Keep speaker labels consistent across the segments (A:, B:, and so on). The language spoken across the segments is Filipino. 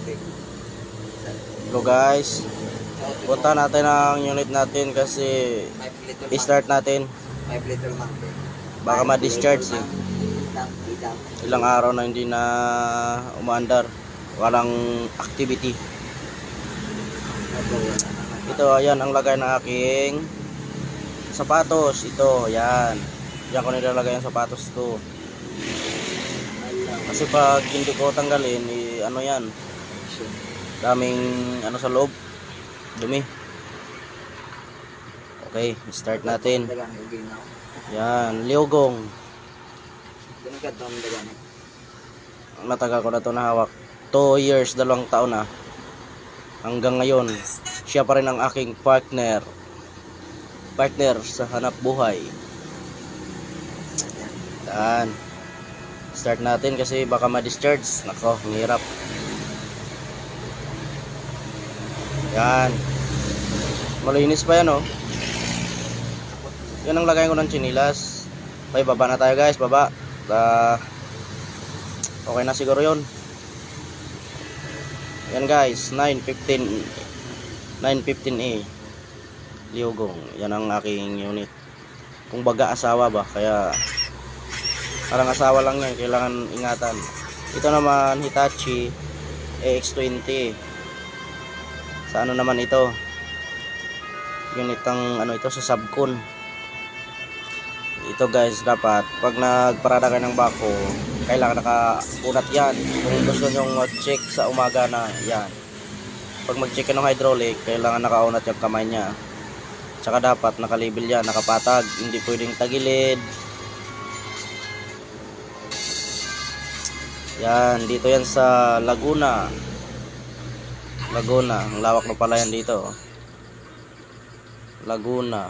A: Hello guys, punta natin ang unit natin kasi i-start natin.
B: 5 liter mantel.
A: Baka ma-discharge eh. Ilang araw na hindi na umaandar, walang activity. Ito, ayan ang lagay ng aking sapatos. Ito, ayan. Diyan ko nilalagay ang sapatos ko. Kasi pag hindi ko tanggalin, ano yan, daming ano sa loob, dumi. Okay, start natin. Yan, liugong. Matagal ko na ito nahawak. 2 years, 2 taon na. Hanggang ngayon, siya pa rin ang aking partner sa hanap buhay. Yan. Start natin kasi baka ma-discharge. Nako, ang hirap. Yan. Malinis pa yan, oh. Yan ang lagay ko ng chinilas. Okay, baba na tayo guys, baba. Okay na siguro yun. Yan guys, 915A liugong. Yan ang aking unit. Kung baga asawa ba, kaya parang asawa lang yan, kailangan ingatan. Ito naman Hitachi AX20. Sa ano naman ito, unit ang ano ito, sa subcon. Ito guys, dapat pag nagparada kayo ng bako, kailangan nakaunat yan. Kung gusto nyo mag-check sa umaga na yan, pag mag-check ng hydraulic, kailangan nakaunat yung kamay nya. Tsaka dapat nakalibel yan, nakapatag, hindi pwedeng tagilid. Yan, dito yan sa Laguna. Ang lawak na pala yan dito. Laguna.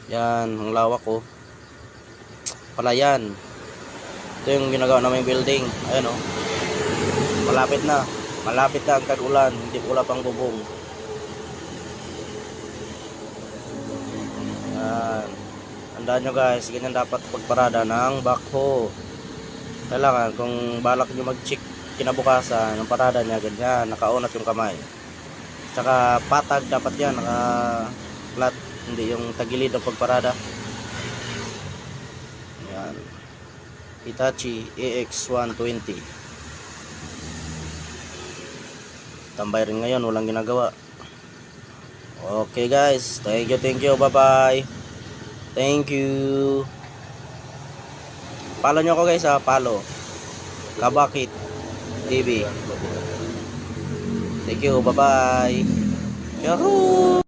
A: Yan, ang lawak ko. Palayan. Ito yung ginagawa naming building. Ayan o. Malapit na ang tag-ulan. Hindi pula pang bubong. Yan. Tandaan nyo guys, ganyan dapat pagparada ng backhoe. Kailangan kung balak nyo mag-check kinabukasan, ang parada niya ganyan, nakaunat yung kamay. Tsaka patag dapat yan, naka-flat, hindi yung tagilid ng pagparada. Yan. Hitachi AX120. Tambay rin ngayon, walang ginagawa. Okay guys, thank you, bye bye. Thank you. Follow nyo ako guys, follow Kabakit TV. Thank you, bye bye. Yahoo!